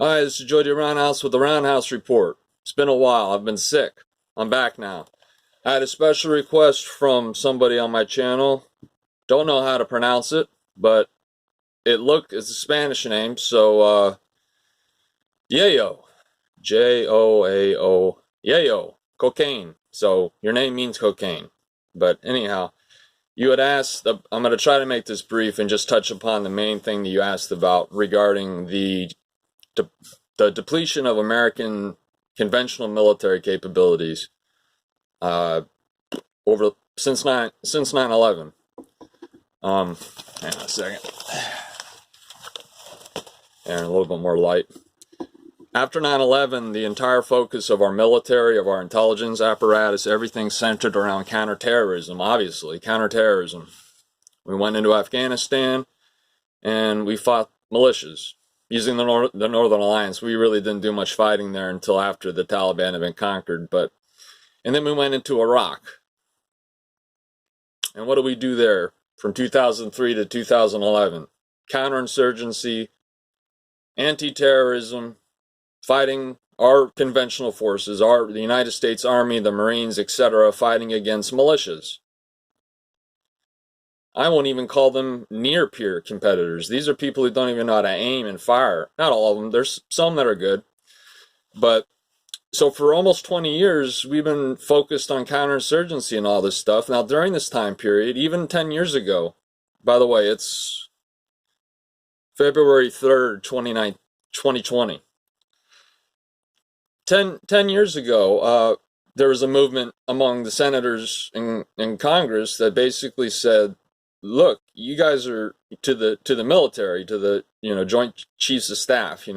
Hi, this is Jody Roundhouse with the Roundhouse Report. It's been a while. I've been sick. I'm back now. I had a special request from somebody on my channel. Don't know how to pronounce it, but it's a Spanish name, so Yayo. Joao. Yayo. Cocaine. So your name means cocaine. But anyhow, you had asked, I'm going to try to make this brief and just touch upon the main thing that you asked about regarding the depletion of American conventional military capabilities since 9/11. Hang on a second. And a little bit more light. After 9/11, the entire focus of our military, of our intelligence apparatus, everything centered around counterterrorism, obviously, counterterrorism. We went into Afghanistan and we fought militias. Using the Northern Alliance, we really didn't do much fighting there until after the Taliban had been conquered. And then we went into Iraq. And what did we do there from 2003 to 2011? Counter-insurgency, anti-terrorism, fighting our conventional forces, the United States Army, the Marines, etc., fighting against militias. I won't even call them near-peer competitors. These are people who don't even know how to aim and fire. Not all of them. There's some that are good. But, so for almost 20 years, we've been focused on counterinsurgency and all this stuff. Now, during this time period, even 10 years ago, by the way, it's February 3rd, 2020. 10 years ago, there was a movement among the senators in Congress that basically said, look, you guys are to the military, to the Joint Chiefs of Staff, you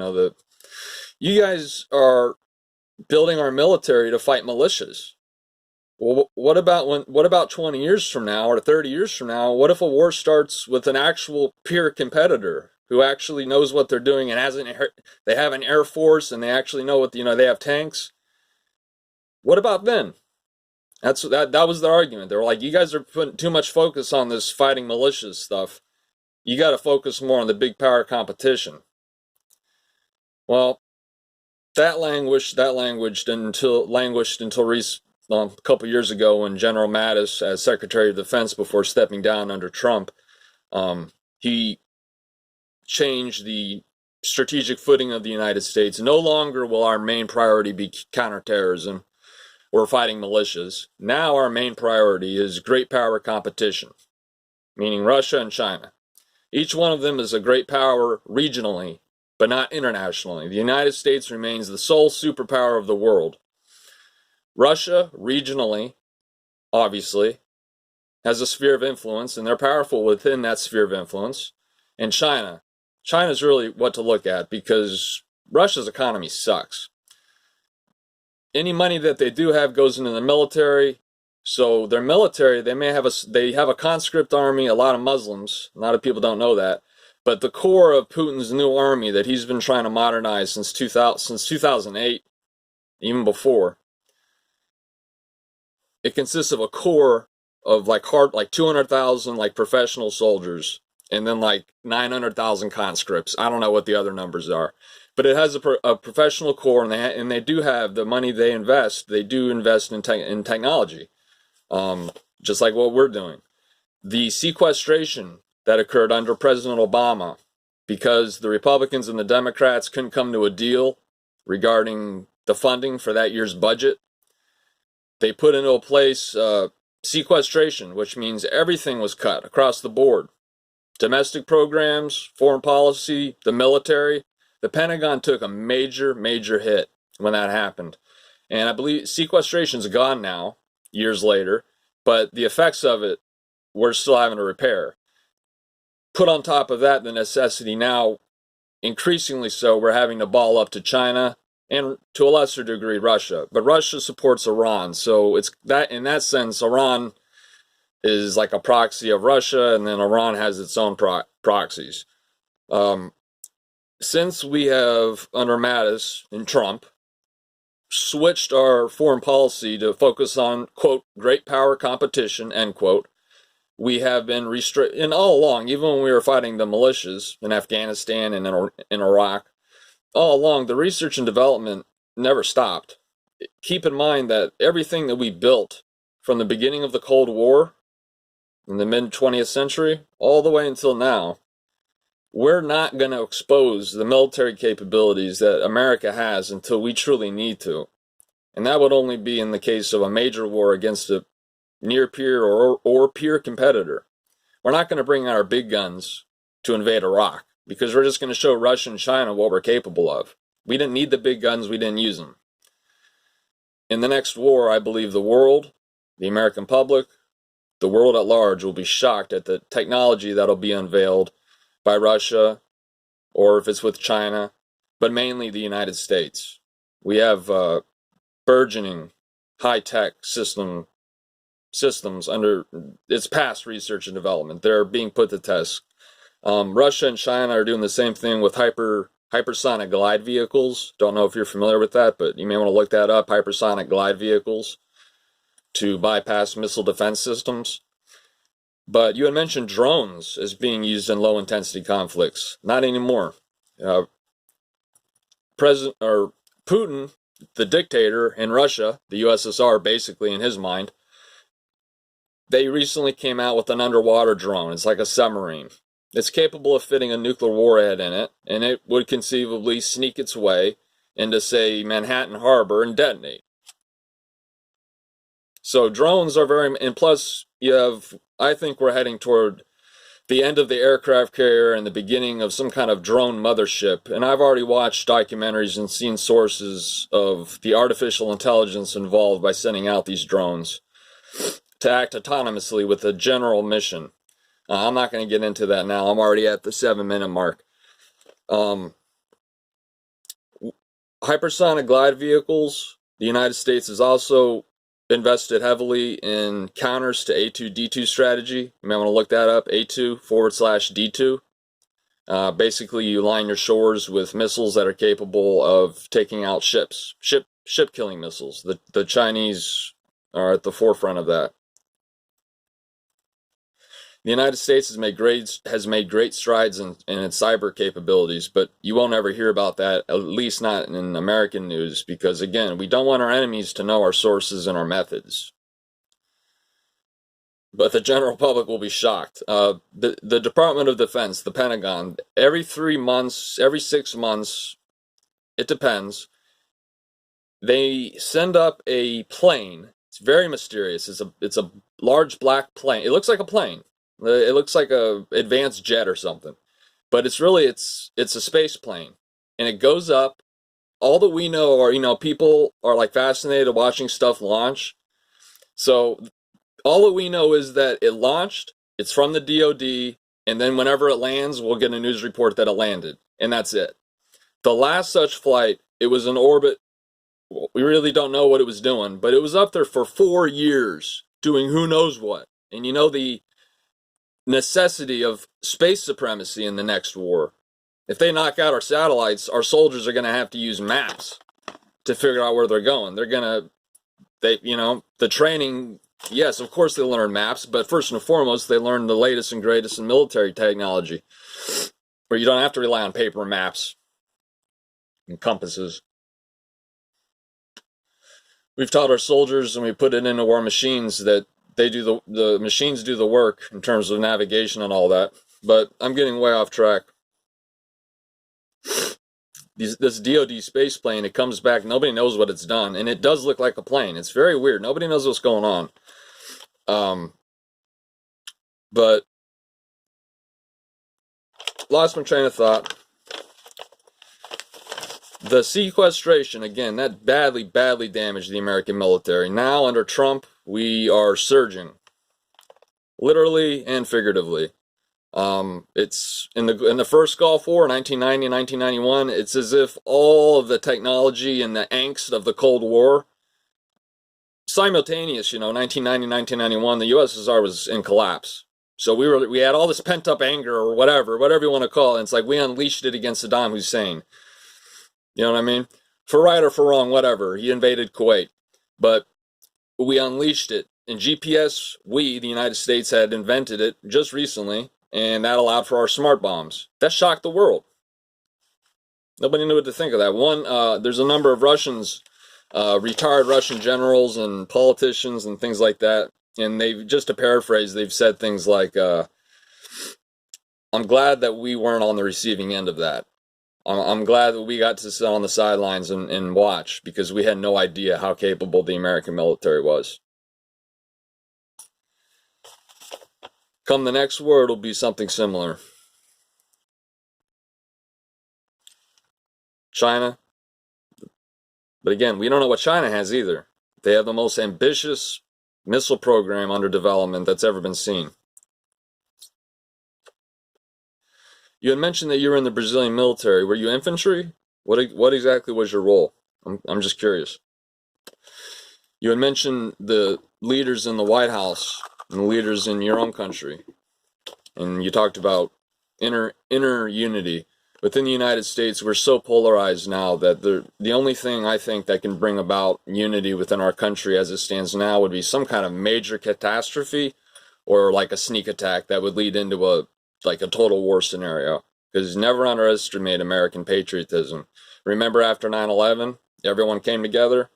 guys are building our military to fight militias. Well, what about 20 years from now or 30 years from now? What if a war starts with an actual peer competitor who actually knows what they're doing and they have an air force and they actually know what they have tanks? What about then? That was the argument. They were like, you guys are putting too much focus on this fighting militias stuff. You got to focus more on the big power competition. Well, that languished until a couple years ago when General Mattis, as Secretary of Defense before stepping down under Trump, he changed the strategic footing of the United States. No longer will our main priority be counterterrorism. We're fighting militias. Now our main priority is great power competition, meaning Russia and China. Each one of them is a great power regionally, but not internationally. The United States remains the sole superpower of the world. Russia, regionally, obviously, has a sphere of influence, and they're powerful within that sphere of influence. And China's really what to look at because Russia's economy sucks. Any money that they do have goes into the military. So their military, they have a conscript army, a lot of Muslims. A lot of people don't know that. But the core of Putin's new army that he's been trying to modernize since 2008, even before, it consists of a core of like 200,000 professional soldiers and then 900,000 conscripts. I don't know what the other numbers are. But it has a professional core, and they do have the money they invest. They do invest in technology, just like what we're doing. The sequestration that occurred under President Obama, because the Republicans and the Democrats couldn't come to a deal regarding the funding for that year's budget, they put into place sequestration, which means everything was cut across the board. Domestic programs, foreign policy, the military. The Pentagon took a major, major hit when that happened. And I believe sequestration's gone now, years later, but the effects of it, we're still having to repair. Put on top of that, the necessity now, increasingly so, we're having to ball up to China and to a lesser degree, Russia. But Russia supports Iran, so it's that in that sense, Iran is like a proxy of Russia, and then Iran has its own proxies. Since we have, under Mattis and Trump, switched our foreign policy to focus on, quote, great power competition, end quote, we have been and all along, even when we were fighting the militias in Afghanistan and in Iraq, all along, the research and development never stopped. Keep in mind that everything that we built from the beginning of the Cold War in the mid 20th century all the way until now, we're not going to expose the military capabilities that America has until we truly need to. And that would only be in the case of a major war against a near peer or peer competitor. We're not going to bring out our big guns to invade Iraq because we're just going to show Russia and China what we're capable of. We didn't need the big guns, we didn't use them. In the next war, I believe the world, the American public, the world at large will be shocked at the technology that'll be unveiled by Russia, or if it's with China, but mainly the United States. We have burgeoning high-tech systems under it's past research and development. They're being put to test. Russia and China are doing the same thing with hypersonic glide vehicles. Don't know if you're familiar with that, but you may want to look that up. Hypersonic glide vehicles to bypass missile defense systems. But you had mentioned drones as being used in low-intensity conflicts. Not anymore. Putin, the dictator in Russia, the USSR basically in his mind, they recently came out with an underwater drone. It's like a submarine. It's capable of fitting a nuclear warhead in it, and it would conceivably sneak its way into, say, Manhattan Harbor and detonate. So drones are and plus I think we're heading toward the end of the aircraft carrier and the beginning of some kind of drone mothership. And I've already watched documentaries and seen sources of the artificial intelligence involved by sending out these drones to act autonomously with a general mission. I'm not going to get into that now. I'm already at the 7-minute mark. Hypersonic glide vehicles, the United States has also invested heavily in counters to A2D2 strategy. You may want to look that up, A2/D2. Basically, you line your shores with missiles that are capable of taking out ships, ship-killing missiles. The Chinese are at the forefront of that. The United States has made great strides in its cyber capabilities, but you won't ever hear about that, at least not in American news, because again, we don't want our enemies to know our sources and our methods. But the general public will be shocked. The Department of Defense, the Pentagon, every 3 months, every 6 months, it depends, they send up a plane. It's very mysterious. It's a large black plane. It looks like a plane. It looks like a advanced jet or something, but it's a space plane, and it goes up. All that we know are, people are like fascinated watching stuff launch. So all that we know is that it launched, it's from the DoD, and then whenever it lands, we'll get a news report that it landed, and that's it. The last such flight, it was in orbit. We really don't know what it was doing, but it was up there for 4 years doing who knows what. And the necessity of space supremacy in the next war. If they knock out our satellites, our soldiers are going to have to use maps to figure out where they're going. The training, yes, of course they learn maps, but first and foremost, they learn the latest and greatest in military technology, where you don't have to rely on paper maps and compasses. We've taught our soldiers, and we put it into war machines, that the machines do the work in terms of navigation and all that. But I'm getting way off track. This DoD space plane, it comes back, nobody knows what it's done, and it does look like a plane. It's very weird. Nobody knows what's going on. But lost my train of thought. The sequestration, again, that badly damaged the American military. Now, under Trump, we are surging, literally and figuratively. It's in the first Gulf War, 1990 and 1991. It's as if all of the technology and the angst of the Cold War, simultaneous, 1990, 1991, the USSR was in collapse. So we had all this pent up anger or whatever you want to call it. And it's like we unleashed it against Saddam Hussein. You know what I mean? For right or for wrong, whatever. He invaded Kuwait, but we unleashed it. And GPS, the United States, had invented it just recently, and that allowed for our smart bombs. That shocked the world. Nobody knew what to think of that. There's a number of Russians, retired Russian generals and politicians and things like that, and they've, just to paraphrase, they've said things like, "I'm glad that we weren't on the receiving end of that. I'm glad that we got to sit on the sidelines and watch because we had no idea how capable the American military was." Come the next war, it'll be something similar. China. But again, we don't know what China has either. They have the most ambitious missile program under development that's ever been seen. You had mentioned that you were in the Brazilian military. Were you infantry? What exactly was your role? I'm just curious. You had mentioned the leaders in the White House and the leaders in your own country, and you talked about inner unity. Within the United States, we're so polarized now that the only thing I think that can bring about unity within our country as it stands now would be some kind of major catastrophe or like a sneak attack that would lead into a total war scenario. Because never underestimate American patriotism. Remember after 9/11, everyone came together.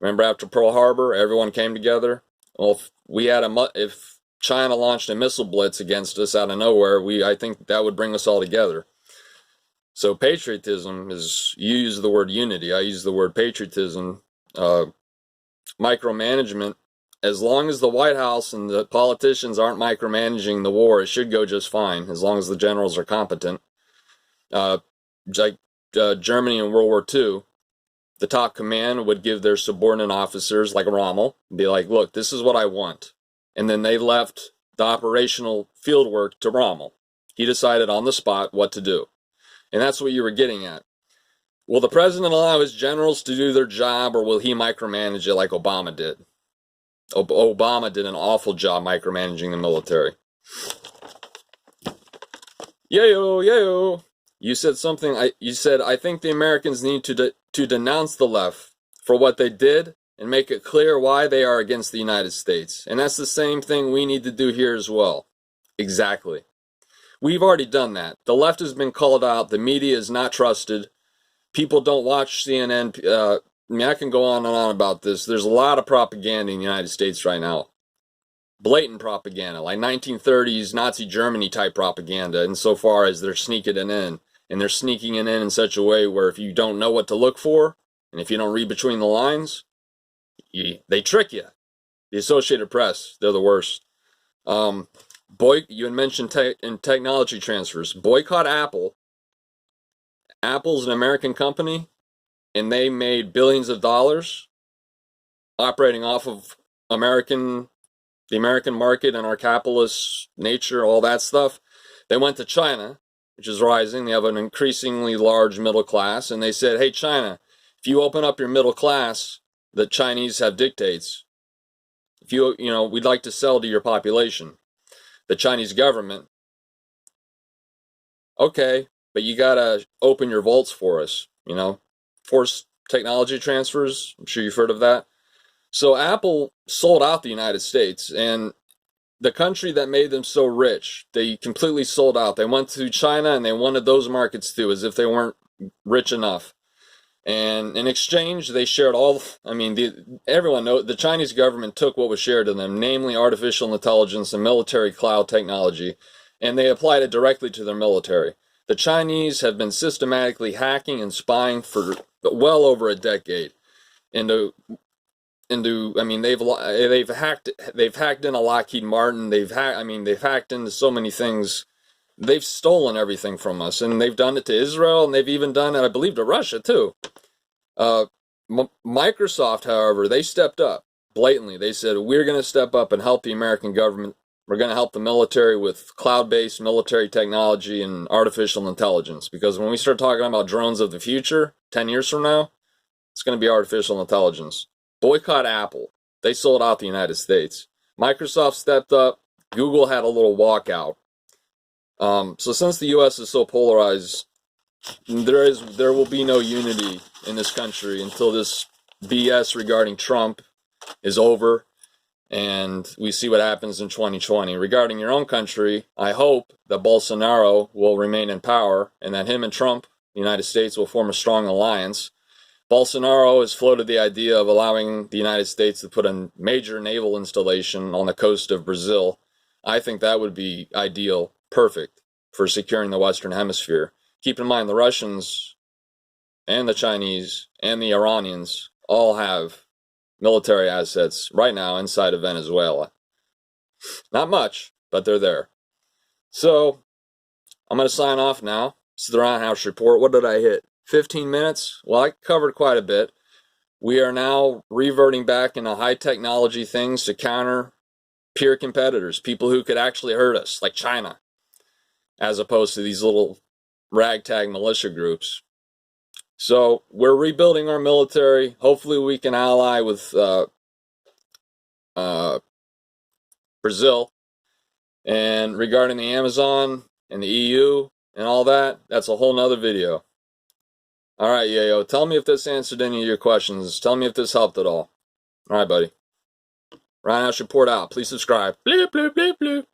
Remember after Pearl Harbor, everyone came together. Well, if China launched a missile blitz against us out of nowhere, I think that would bring us all together. So patriotism is, you use the word unity, I use the word patriotism. Micromanagement, as long as the White House and the politicians aren't micromanaging the war, it should go just fine, as long as the generals are competent. Germany in World War II, the top command would give their subordinate officers, like Rommel, and be like, look, this is what I want. And then they left the operational field work to Rommel. He decided on the spot what to do. And that's what you were getting at. Will the president allow his generals to do their job, or will he micromanage it like Obama did? Obama did an awful job micromanaging the military. Yayo, yayo. You said something. You said, I think the Americans need to denounce the left for what they did and make it clear why they are against the United States. And that's the same thing we need to do here as well. Exactly. We've already done that. The left has been called out. The media is not trusted. People don't watch CNN. I can go on and on about this. There's a lot of propaganda in the United States right now. Blatant propaganda, like 1930s Nazi Germany type propaganda, insofar as they're sneaking it in. And they're sneaking it in such a way where if you don't know what to look for, and if you don't read between the lines, they trick you. The Associated Press, they're the worst. You had mentioned in technology transfers. Boycott Apple. Apple's an American company, and they made billions of dollars operating off of the American market and our capitalist nature, all that stuff. They went to China, which is rising. They have an increasingly large middle class, and they said, hey, China, if you open up your middle class, the Chinese have dictates. We'd like to sell to your population. The Chinese government, okay, but you gotta open your vaults for us, forced technology transfers. I'm sure you've heard of that. So Apple sold out the United States, and the country that made them so rich, they completely sold out. They went to China and they wanted those markets too, as if they weren't rich enough. And in exchange, they shared everyone knows the Chinese government took what was shared to them, namely artificial intelligence and military cloud technology, and they applied it directly to their military. The Chinese have been systematically hacking and spying for well over a decade they've hacked into Lockheed Martin. They've hacked into so many things. They've stolen everything from us, and they've done it to Israel, and they've even done it, I believe, to Russia too. Microsoft, however, they stepped up blatantly. They said, we're going to step up and help the American government. We're going to help the military with cloud-based military technology and artificial intelligence, because when we start talking about drones of the future, 10 years from now, it's going to be artificial intelligence. Boycott Apple. They sold out the United States. Microsoft stepped up. Google had a little walkout. So since the U.S. is so polarized, there will be no unity in this country until this BS regarding Trump is over and we see what happens in 2020. Regarding your own country, I hope that Bolsonaro will remain in power and that him and Trump the United States will form a strong alliance. Bolsonaro has floated the idea of allowing the United States to put a major naval installation on the coast of Brazil. I think that would be ideal, perfect for securing the Western Hemisphere. Keep in mind, the Russians and the Chinese and the Iranians all have military assets right now inside of Venezuela. Not much, but they're there. So, I'm going to sign off now. This is the Roundhouse Report. What did I hit? 15 minutes? Well, I covered quite a bit. We are now reverting back into high technology things to counter peer competitors, people who could actually hurt us, like China, as opposed to these little ragtag militia groups. So we're rebuilding our military. Hopefully we can ally with Brazil. And regarding the Amazon and the EU and all that, that's a whole nother video. All right, Yayo, tell me if this answered any of your questions. Tell me if this helped at all. All right, buddy. Roundhouse Report out. Please subscribe. Bloop, bloop, bloop, bloop.